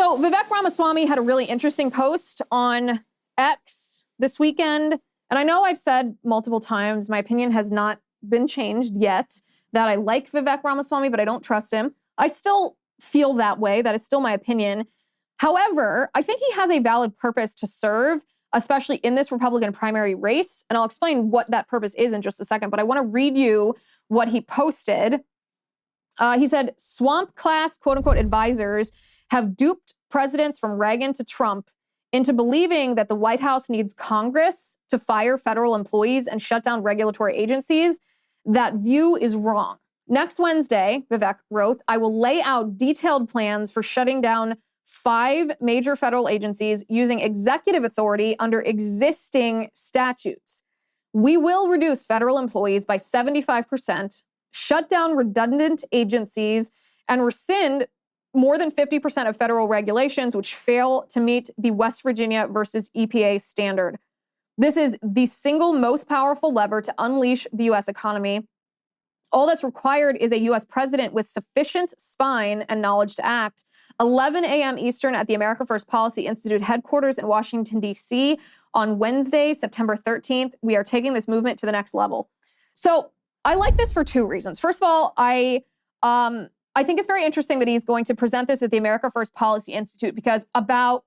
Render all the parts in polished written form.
So Vivek Ramaswamy had a really interesting post on X this weekend. And I know I've said multiple times, my opinion has not been changed yet, that I like Vivek Ramaswamy, but I don't trust him. I still feel that way. That is still my opinion. However, I think he has a valid purpose to serve, especially in this Republican primary race. And I'll explain what that purpose is in just a second. But I want to read you what he posted. He said, swamp class, quote unquote, advisors have duped presidents from Reagan to Trump into believing that the White House needs Congress to fire federal employees and shut down regulatory agencies. That view is wrong. Next Wednesday, Vivek wrote, I will lay out detailed plans for shutting down 5 major federal agencies using executive authority under existing statutes. We will reduce federal employees by 75%, shut down redundant agencies, and rescind more than 50% of federal regulations which fail to meet the West Virginia versus EPA standard. This is the single most powerful lever to unleash the U.S. economy. All that's required is a U.S. president with sufficient spine and knowledge to act. 11 a.m. Eastern at the America First Policy Institute headquarters in Washington, D.C. on Wednesday, September 13th. We are taking this movement to the next level. So I like this for 2 reasons. First of all, I think it's very interesting that he's going to present this at the America First Policy Institute because I want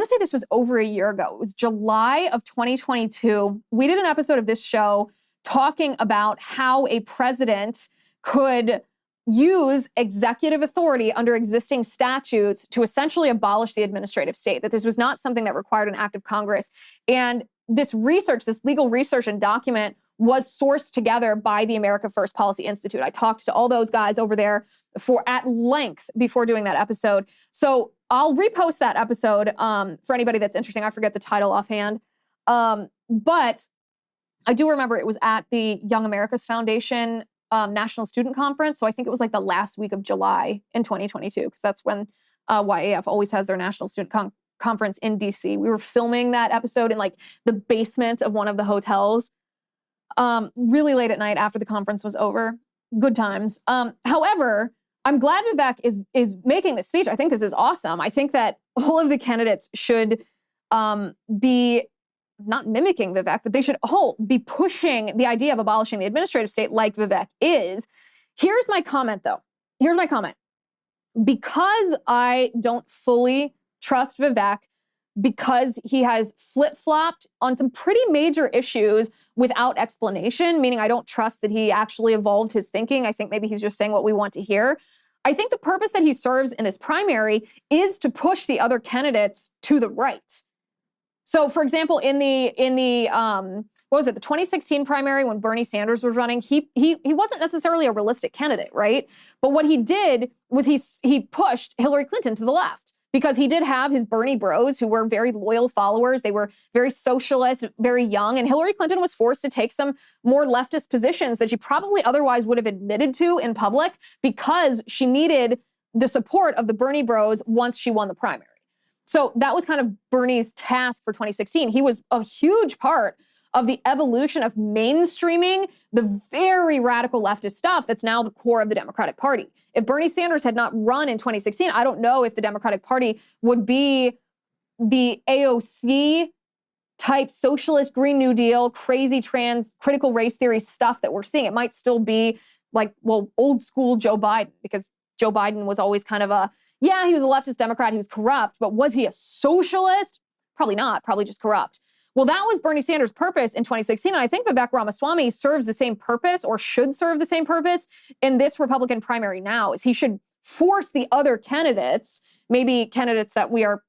to say this was over a year ago. It was July of 2022. We did an episode of this show talking about how a president could use executive authority under existing statutes to essentially abolish the administrative state, that this was not something that required an act of Congress. And this research, this legal research and document was sourced together by the America First Policy Institute. I talked to all those guys over there at length before doing that episode. So I'll repost that episode for anybody that's interested. I forget the title offhand. But I do remember it was at the Young America's Foundation National Student Conference. So I think it was like the last week of July in 2022, because that's when YAF always has their National Student Conference in DC. We were filming that episode in like the basement of one of the hotels. Really late at night after the conference was over. Good times. However, I'm glad Vivek is making this speech. I think this is awesome. I think that all of the candidates should be not mimicking Vivek, but they should all be pushing the idea of abolishing the administrative state like Vivek is. Here's my comment, though. Here's my comment. Because I don't fully trust Vivek, because he has flip-flopped on some pretty major issues without explanation, meaning I don't trust that he actually evolved his thinking. I think maybe he's just saying what we want to hear. I think the purpose that he serves in this primary is to push the other candidates to the right. So, for example, in the what was it, the 2016 primary when Bernie Sanders was running, he wasn't necessarily a realistic candidate, right? But what he did was he pushed Hillary Clinton to the left, because he did have his Bernie bros who were very loyal followers. They were very socialist, very young. And Hillary Clinton was forced to take some more leftist positions that she probably otherwise would have admitted to in public because she needed the support of the Bernie bros once she won the primary. So that was kind of Bernie's task for 2016. He was a huge part of the evolution of mainstreaming the very radical leftist stuff that's now the core of the Democratic Party. If Bernie Sanders had not run in 2016, I don't know if the Democratic Party would be the AOC type socialist Green New Deal, crazy trans, critical race theory stuff that we're seeing. It might still be like, well, old school Joe Biden, because Joe Biden was always kind of he was a leftist Democrat, he was corrupt, but was he a socialist? Probably not, probably just corrupt. Well, that was Bernie Sanders' purpose in 2016. And I think Vivek Ramaswamy serves the same purpose, or should serve the same purpose in this Republican primary now, is he should force the other candidates, maybe candidates that we are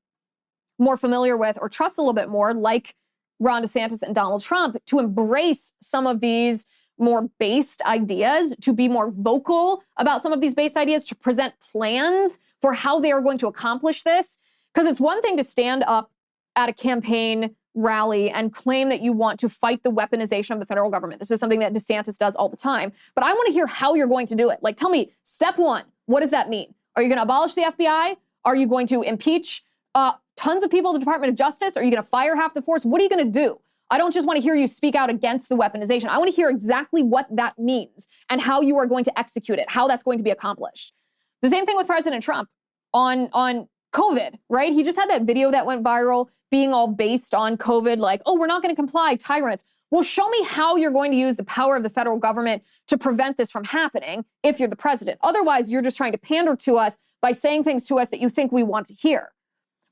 more familiar with or trust a little bit more, like Ron DeSantis and Donald Trump, to embrace some of these more based ideas, to be more vocal about some of these based ideas, to present plans for how they are going to accomplish this. Because it's one thing to stand up at a campaign rally and claim that you want to fight the weaponization of the federal government. This is something that DeSantis does all the time. But I want to hear how you're going to do it. Like, tell me, step 1, what does that mean? Are you going to abolish the FBI? Are you going to impeach tons of people in the Department of Justice? Are you going to fire half the force? What are you going to do? I don't just want to hear you speak out against the weaponization. I want to hear exactly what that means and how you are going to execute it, how that's going to be accomplished. The same thing with President Trump on COVID, right? He just had that video that went viral being all based on COVID, like, oh, we're not going to comply, tyrants. Well, show me how you're going to use the power of the federal government to prevent this from happening if you're the president. Otherwise, you're just trying to pander to us by saying things to us that you think we want to hear.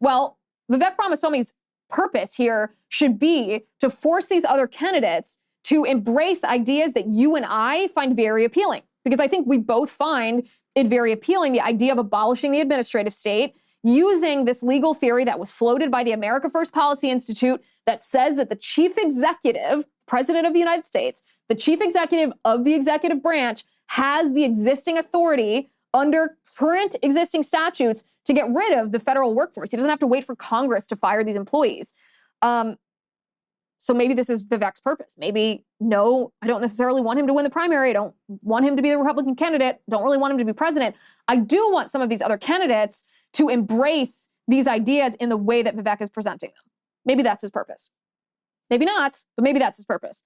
Well, Vivek Ramaswamy's purpose here should be to force these other candidates to embrace ideas that you and I find very appealing. Because I think we both find it very appealing, the idea of abolishing the administrative state, using this legal theory that was floated by the America First Policy Institute that says that the chief executive, president of the United States, the chief executive of the executive branch, has the existing authority under current existing statutes to get rid of the federal workforce. He doesn't have to wait for Congress to fire these employees. So maybe this is Vivek's purpose. Maybe, no, I don't necessarily want him to win the primary. I don't want him to be the Republican candidate. Don't really want him to be president. I do want some of these other candidates to embrace these ideas in the way that Vivek is presenting them. Maybe that's his purpose. Maybe not, but maybe that's his purpose.